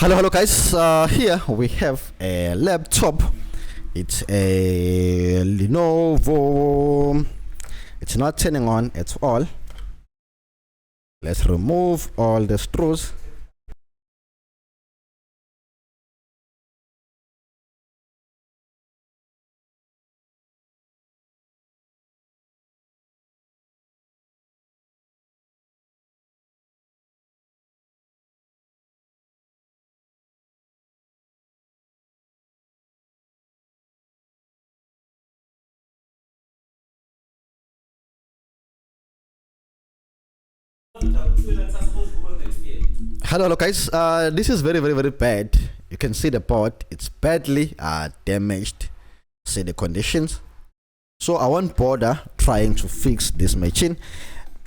Hello guys, here we have a laptop. It's a Lenovo. It's not turning on at all. Let's remove all the screws. Hello guys, this is very bad. You can see the board, it's badly damaged. See the conditions. So I won't bother trying to fix this machine,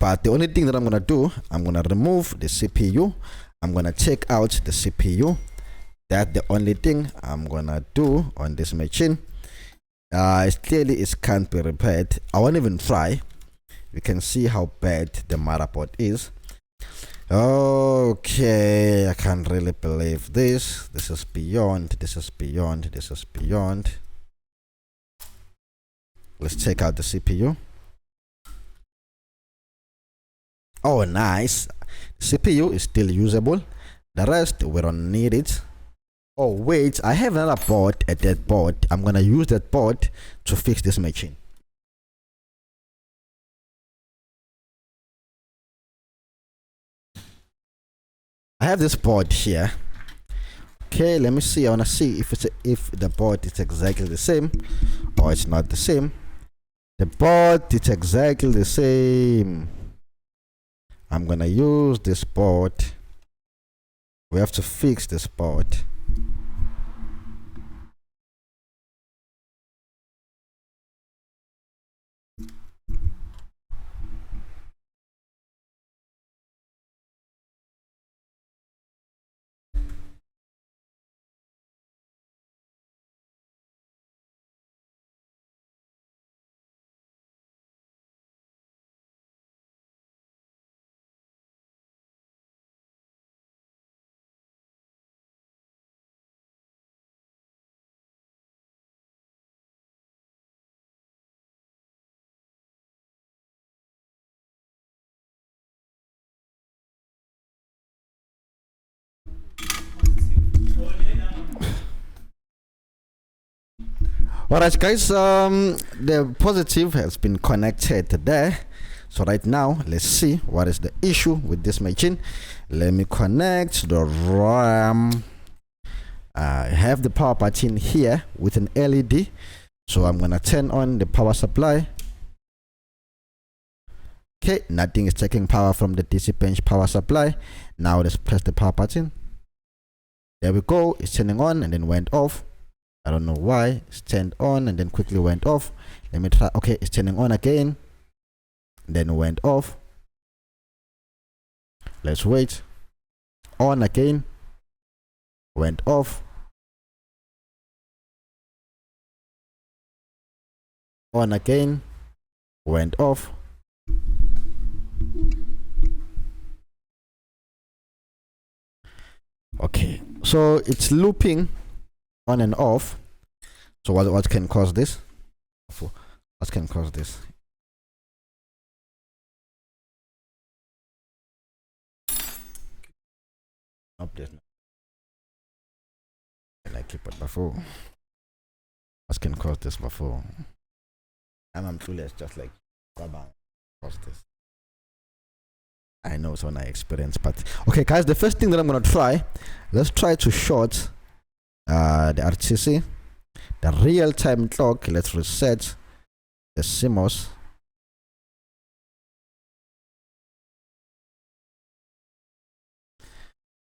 but the only thing that I'm gonna do, I'm gonna remove the CPU. I'm gonna take out the CPU. That's the only thing I'm gonna do on this machine. It clearly it can't be repaired. I won't even try. You can see how bad the motherboard is. Okay, I can't really believe this. This is beyond. Let's take out the CPU. Oh, nice. CPU is still usable. The rest, we don't need it. Oh, wait, I have another board at that board. I'm gonna use that board to fix this machine. I have this board here. Okay, let me see. I wanna see if the board is exactly the same or it's not the same. The board is exactly the same. I'm gonna use this board. We have to fix this board. Alright guys, the positive has been connected there. So right now let's see what is the issue with this machine. Let me connect the RAM. I have the power button here with an LED, so I'm gonna turn on the power supply. Okay, nothing is taking power from the DC bench power supply. Now let's press the power button. There we go, it's turning on and then went off. I don't know why. It's turned on and then quickly went off. Let me try. Okay, it's turning on again, then went off. Let's wait. On again, went off. On again, went off. Okay, so it's looping on and off. So what can cause this? What can cause this? Update. I keep it before. What can cause this before? I'm clueless, just like cause this. I know it's when I experience, but okay guys, the first thing that I'm gonna try, let's try to short the RTC, the real-time clock. Let's reset the CMOS.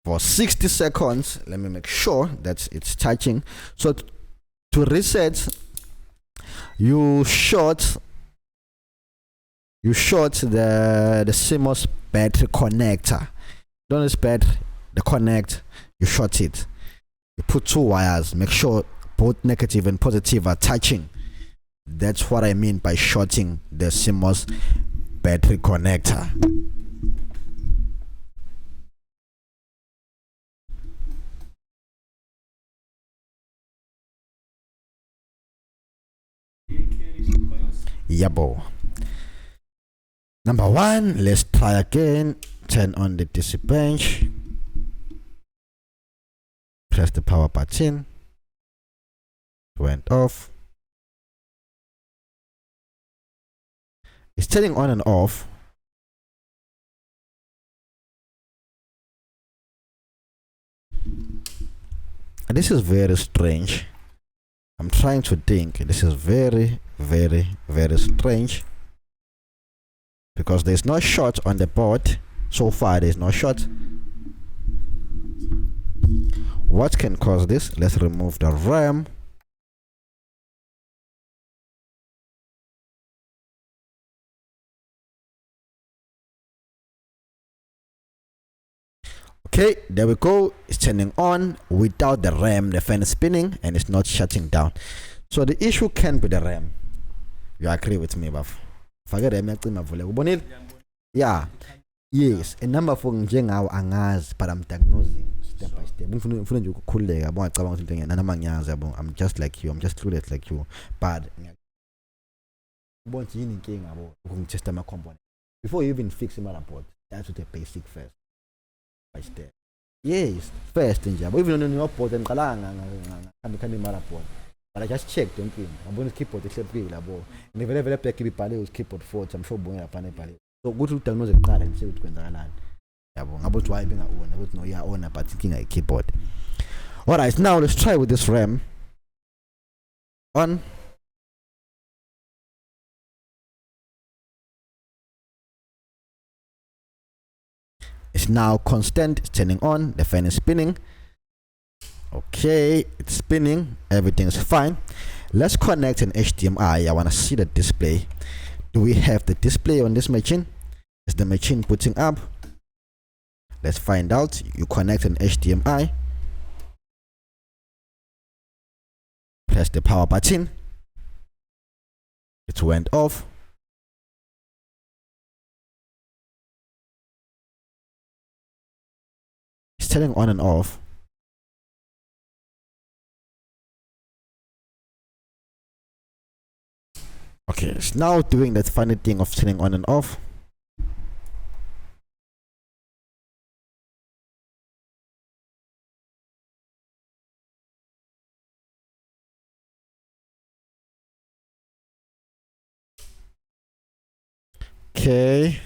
For 60 seconds. Let me make sure that it's touching. So to reset, you short the CMOS battery connector. Don't use battery, the connect, you short it. You put two wires, make sure both negative and positive are touching. That's what I mean by shorting the CMOS battery connector. Yabo. Number one, let's try again. Turn on the DC bench. Press the power button. Went off. It's turning on and off. And this is very strange. I'm trying to think. This is very, very, very strange. Because there's no shot on the board. So far, there's no shot. What can cause this? Let's remove the RAM. Okay, there we go. It's turning on without the RAM. The fan is spinning and it's not shutting down. So the issue can be the RAM. You agree with me, Baf? Forget RAM. Yeah. Yes. A number for njengawo angazi, but I'm diagnosing step by step. I'm just like you. I'm just clueless like you. But before you even fix the motherboard, that's with the basic first. Step. Yes, first in job. Even on your port and motherboard. But I just checked on thing. I'm going to keep it except and if I ever keep it keyboard 4, I'm sure boy upon a pallet. So go to diagnose the card and see what's going on. I'm about to being a owner. I don't know your owner, but thinking a keyboard. Alright, now let's try with this RAM. On. It's now constant, it's turning on, the fan is spinning. Okay, it's spinning, everything's fine. Let's connect an HDMI. I want to see the display. Do we have the display on this machine? Is the machine putting up? Let's find out. You connect an HDMI. Press the power button. It went off. It's turning on and off. Okay, it's now doing that funny thing of turning on and off. Okay.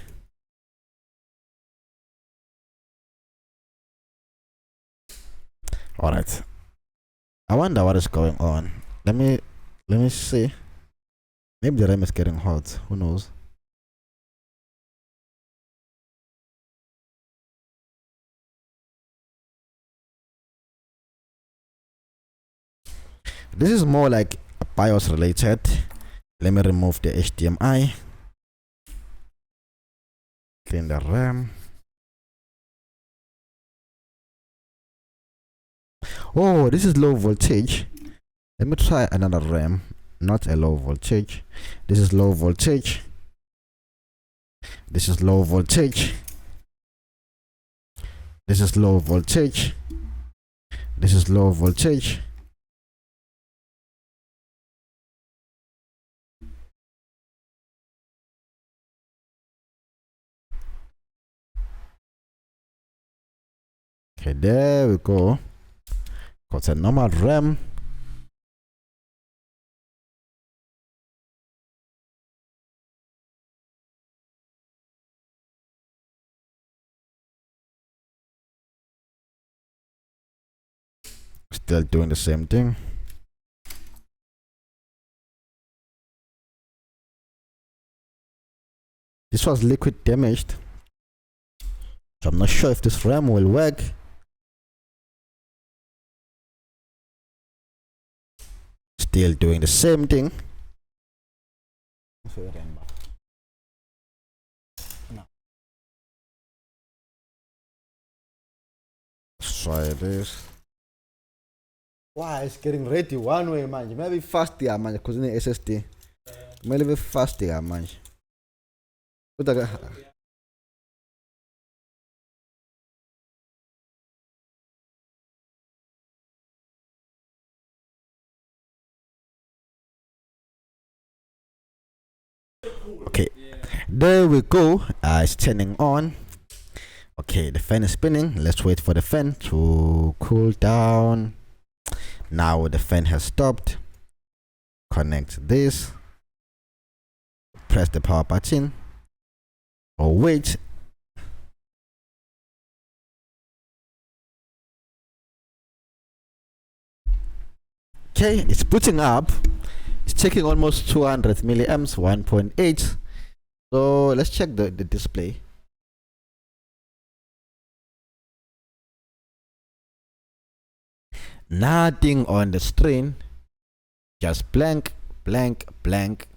All right. I wonder what is going on. Let me see. Maybe the RAM is getting hot. Who knows? This is more like a BIOS related. Let me remove the HDMI. Clean the RAM. Oh, this is low voltage. Let me try another RAM. Not a low voltage. This is low voltage. This is low voltage. This is low voltage. This is low voltage. Okay, there we go. Got a normal RAM. Still doing the same thing. This was liquid damaged. So I'm not sure if this RAM will work. Still doing the same thing. Let's try this. Wow, it's getting ready one way, man. Maybe fast, yeah, man. Because in the SSD, maybe fast, yeah, man. Okay, there we go. It's turning on. Okay, the fan is spinning. Let's wait for the fan to cool down. Now the fan has stopped. Connect this. Press the power button. Or wait. Okay, it's booting up. It's taking almost 200 milliamps, 1.8. So let's check the display. Nothing on the screen, just blank, blank, blank.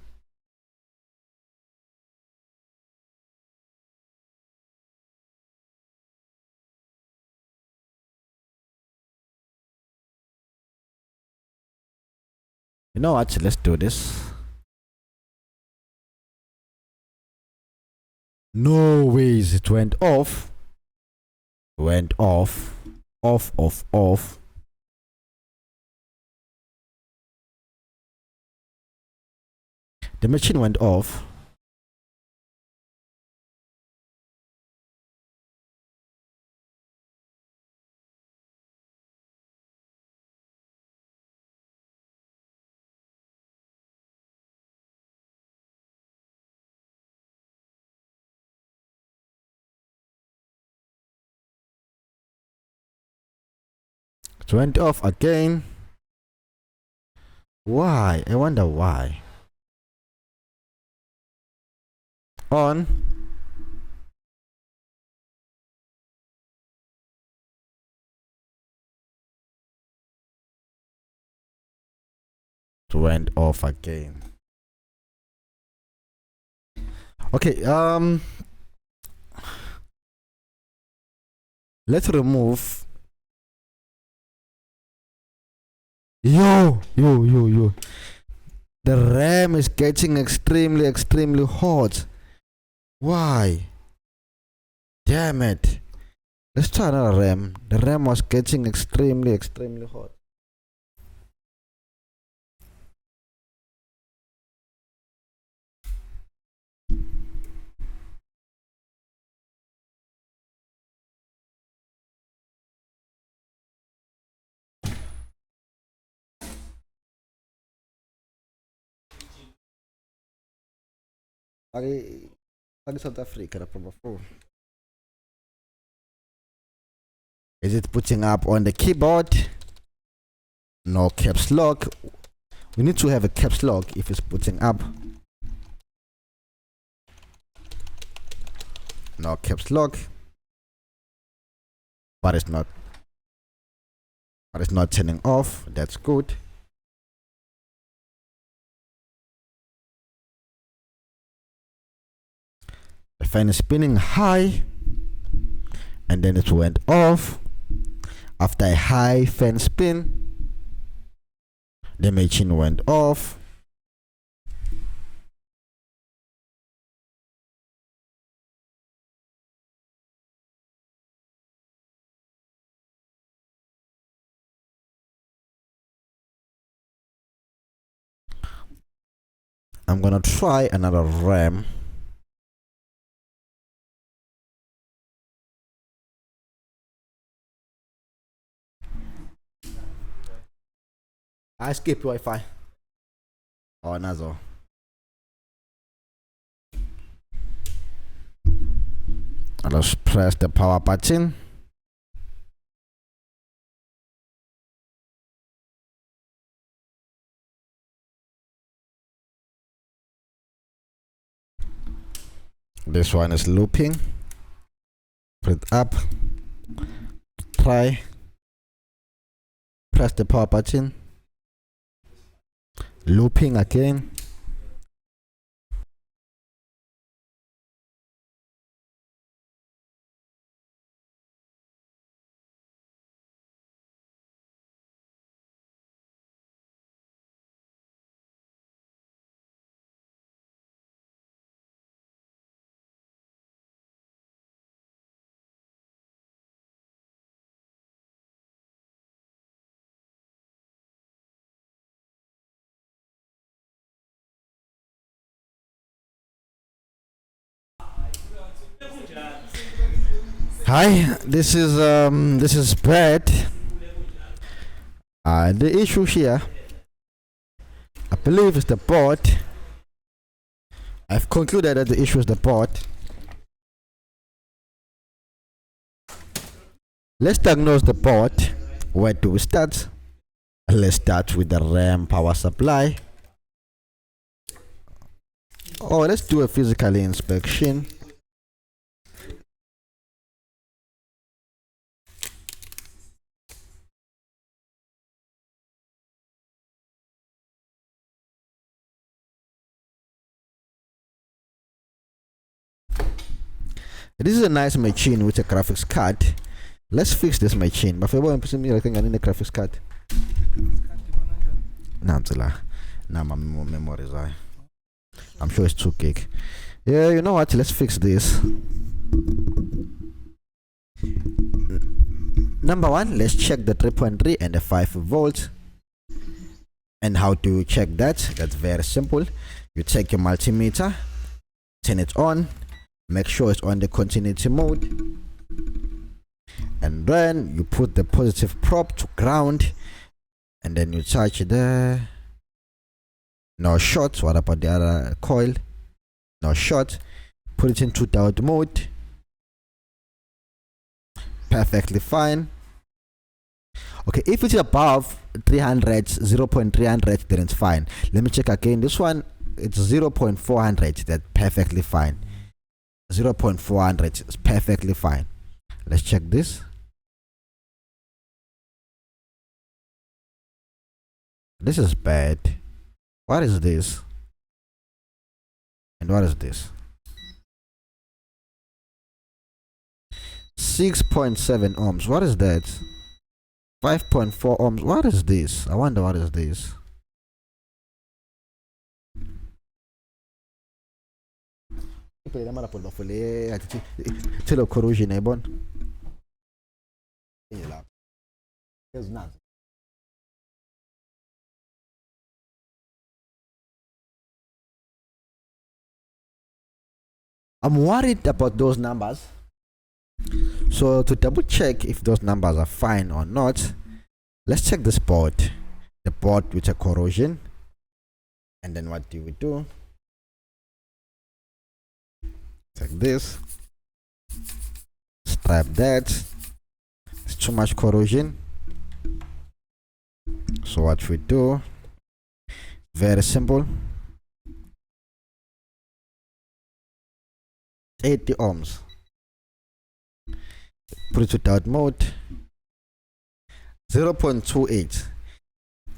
You know what? Let's do this. No ways, it went off. Went off. Off, off, off. The machine went off. It went off again. Why? I wonder why. On. It went off again. Okay, let's remove. Yo. The RAM is getting extremely hot. Why? Damn it. Let's try another RAM. The RAM was getting extremely hot. Pagi South Africa, the proper phone. Is it putting up on the keyboard? No caps lock. We need to have a caps lock if it's putting up. No caps lock. But it's not. But it's not turning off. That's good. The fan is spinning high. And then it went off. After a high fan spin, the machine went off. I'm gonna try another RAM. I skip Wi-Fi. Oh, Nazo. Let's press the power button. This one is looping. Put it up. Try. Press the power button. Looping again. Hi, this is Brad. The issue here, I believe, is the board. I've concluded that the issue is the board. Let's diagnose the board. Where do we start? Let's start with the RAM power supply. Oh, let's do a physical inspection. This is a nice machine with a graphics card. Let's fix this machine. But if I me, I think I need a graphics card. Nah, my memory is high. I'm sure it's 2 gig. Yeah, you know what? Let's fix this. Number one, let's check the 3.3 and the 5 volts. And how do you check that? That's very simple. You take your multimeter, turn it on, make sure it's on the continuity mode, and then you put the positive probe to ground, and then you touch there. No short. What about the other coil? No short. Put it into diode mode. Perfectly fine. Okay, if it's above 300, 0.300, then it's fine. Let me check again. This one, it's 0.400. That's perfectly fine. 0.400 is perfectly fine. Let's check this. This is bad. What is this? And what is this? 6.7 ohms. What is that? 5.4 ohms. What is this? I wonder what is this. I'm worried about those numbers. So to double check if those numbers are fine or not, let's check this board. The board with a corrosion. And then what do we do? Check this. Stripe that. It's too much corrosion. So what we do, very simple. 80 ohms. Put it to diode mode. 0.28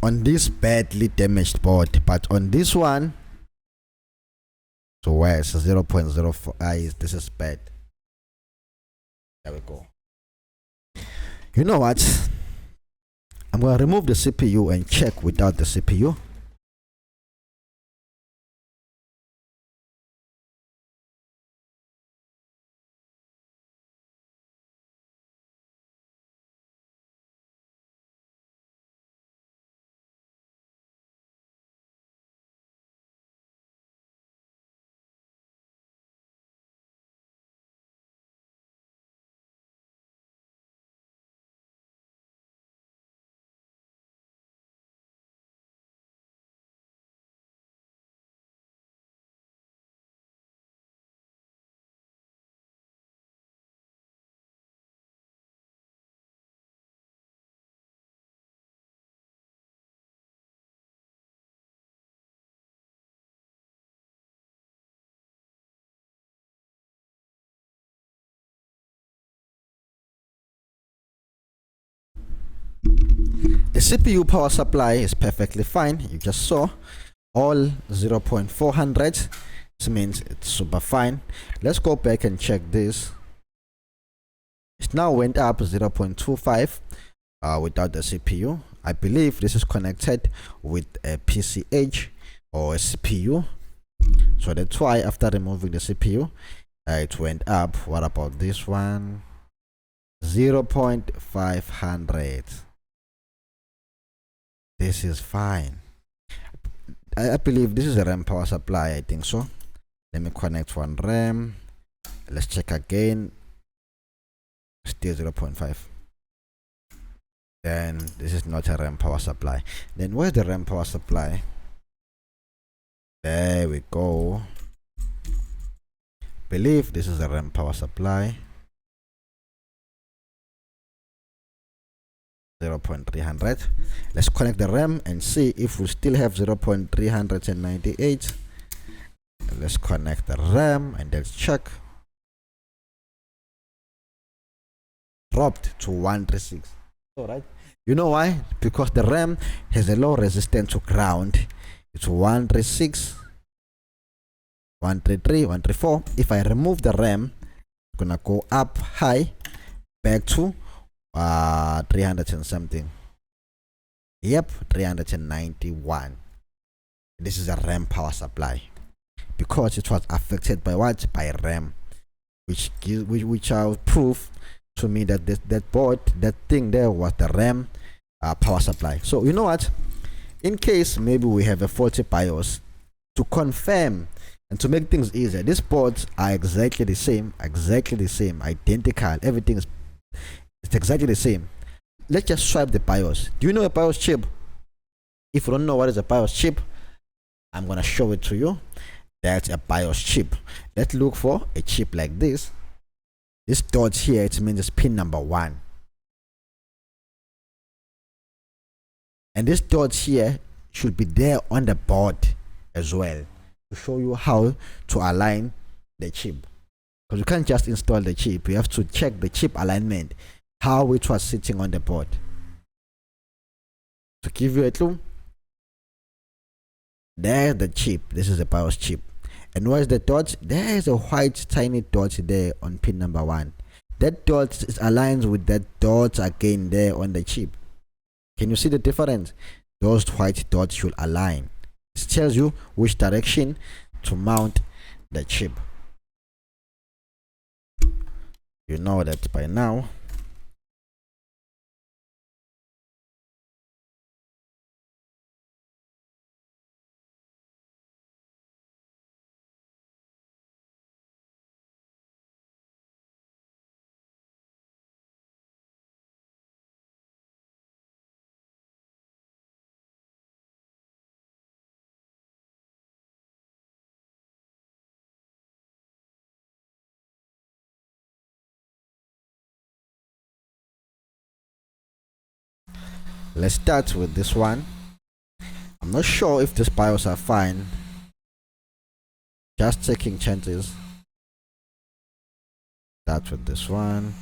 on this badly damaged board, but on this one, so where it's 0.04. This is bad. There we go. You know what? I'm going to remove the CPU and check without the CPU. The CPU power supply is perfectly fine. You just saw all 0.400. This means it's super fine. Let's go back and check this. It now went up 0.25 without the CPU. I believe this is connected with a PCH or a CPU. So that's why after removing the CPU, it went up. What about this one? 0.500. This is fine. I believe this is a RAM power supply. I think so. Let me connect one RAM. Let's check again. Still 0.5. Then this is not a RAM power supply. Then where's the RAM power supply? There we go. Believe this is a RAM power supply. 0.300. Let's connect the RAM and see if we still have 0.398. Let's connect the RAM and let's check. Dropped to 136. Alright. You know why? Because the RAM has a low resistance to ground. It's 136, 133, 134. If I remove the RAM, it's gonna go up high back to 300 and something. Yep, 391. This is a RAM power supply because it was affected by what? By RAM, which are proof to me that that board, that thing there, was the RAM power supply. So you know what? In case maybe we have a faulty BIOS, to confirm and to make things easier, these boards are exactly the same, identical. Everything is exactly the same. Let's just swipe the BIOS. Do you know a BIOS chip? If you don't know what is a BIOS chip, I'm gonna show it to you. That's a BIOS chip. Let's look for a chip like this. This dot here, it means it's pin number 1. And this dot here should be there on the board as well to show you how to align the chip. Because you can't just install the chip, you have to check the chip alignment, how it was sitting on the board. To give you a clue, there's the chip. This is the BIOS chip. And where's the dot? There's a white tiny dot there on pin number 1. That dot is aligned with that dot again there on the chip. Can you see the difference? Those white dots should align. It tells you which direction to mount the chip. You know that by now. Let's start with this one. I'm not sure if these BIOS are fine. Just taking chances. Start with this one.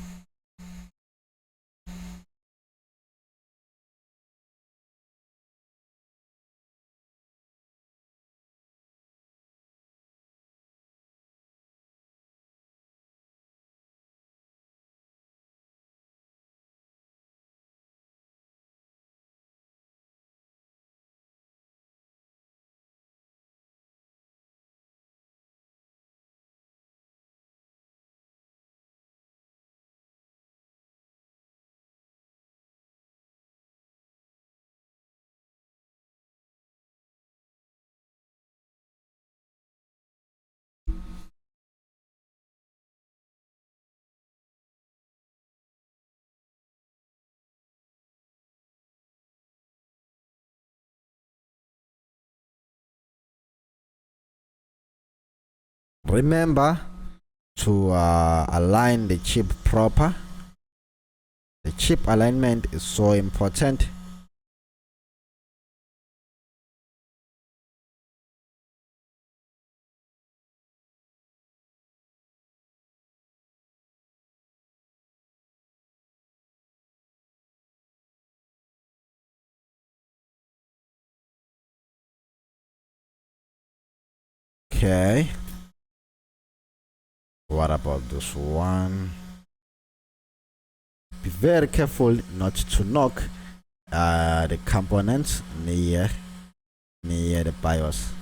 Remember to align the chip proper. The chip alignment is so important. Okay. What about this one? Be very careful not to knock the components near the BIOS.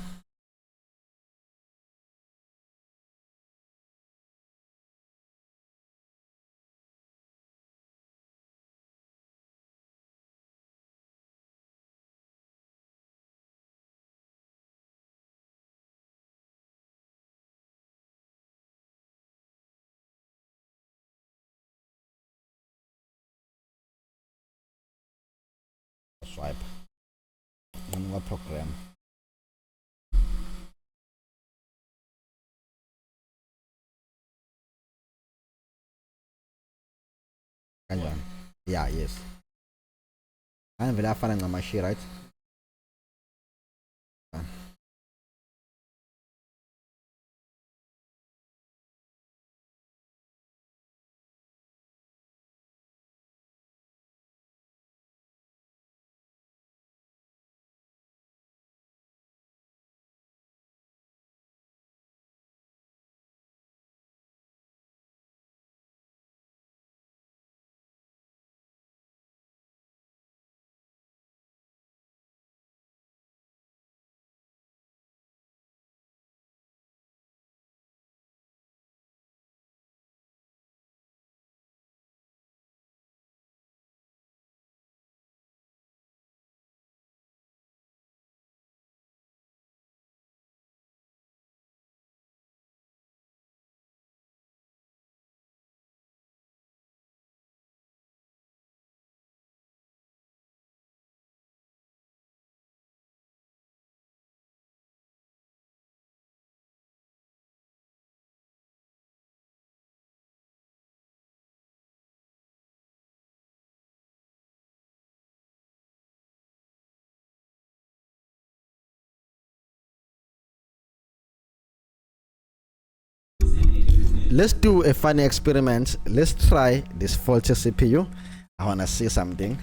swipe. Manual program. Yeah, yes. I'm very fine on my shit, right? Let's do a funny experiment. Let's try this faulty CPU. I wanna see something.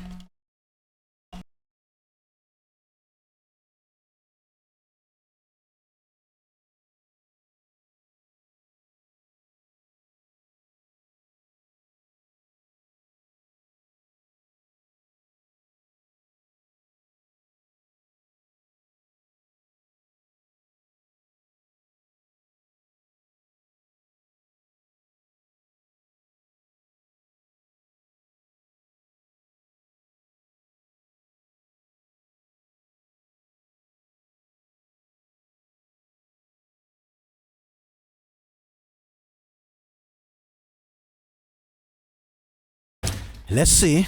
Let's see.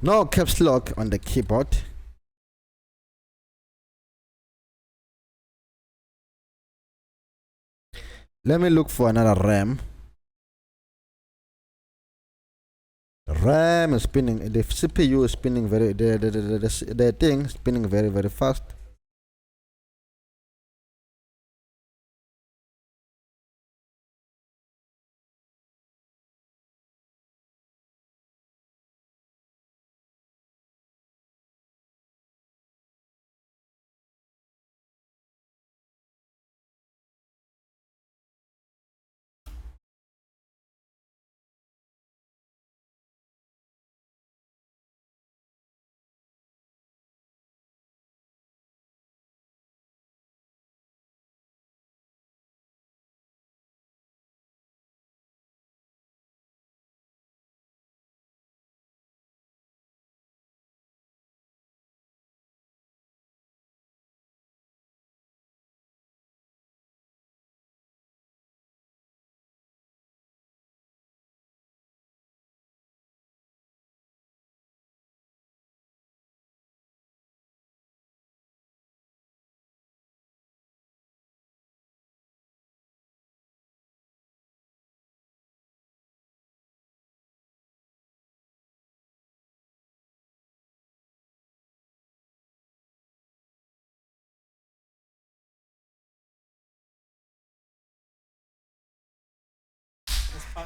No caps lock on the keyboard. Let me look for another RAM. RAM is spinning. The CPU is spinning very. The thing is spinning very fast.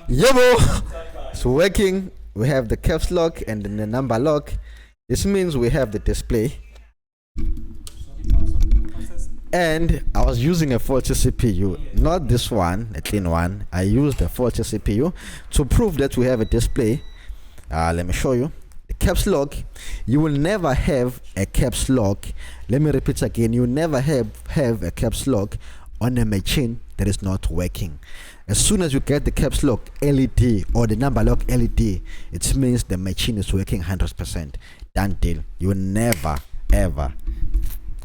Yabo! It's working. We have the caps lock and then the number lock. This means we have the display. And I was using a faulty CPU, not this one, a clean one. I used a faulty CPU to prove that we have a display. Let me show you. The caps lock, you will never have a caps lock. Let me repeat again, you never have a caps lock on a machine that is not working. As soon as you get the caps lock LED or the number lock LED, it means the machine is working 100%. Done deal. You never ever,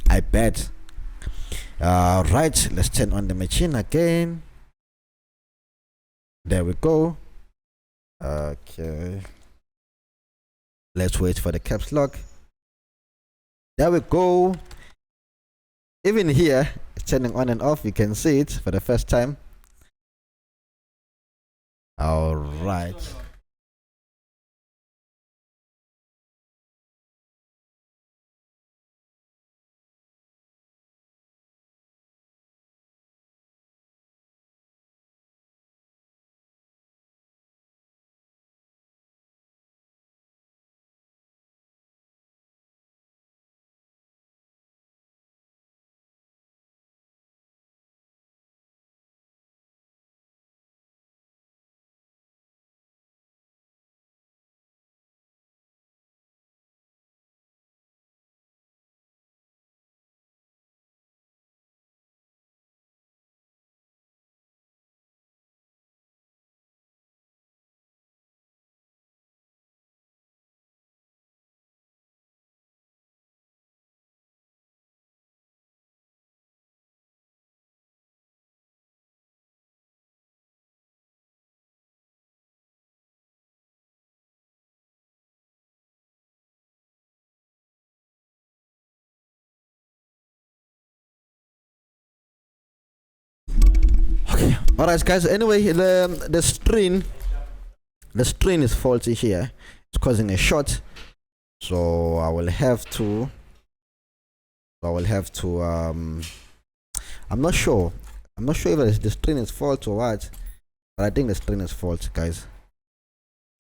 I bet. Right, let's turn on the machine again. There we go. Okay, let's wait for the caps lock. There we go. Even here, it's turning on and off. You can see it for the first time. All right. Okay. All right, guys. Anyway, the screen is faulty here. It's causing a short. So I will have to. I'm not sure. I'm not sure if the screen is fault or what, but I think the screen is faulty, guys.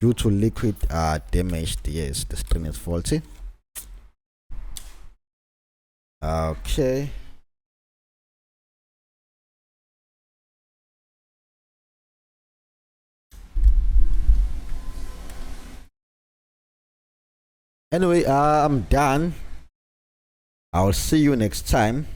Due to liquid damaged. Yes, the screen is faulty. Okay. Anyway, I'm done. I'll see you next time.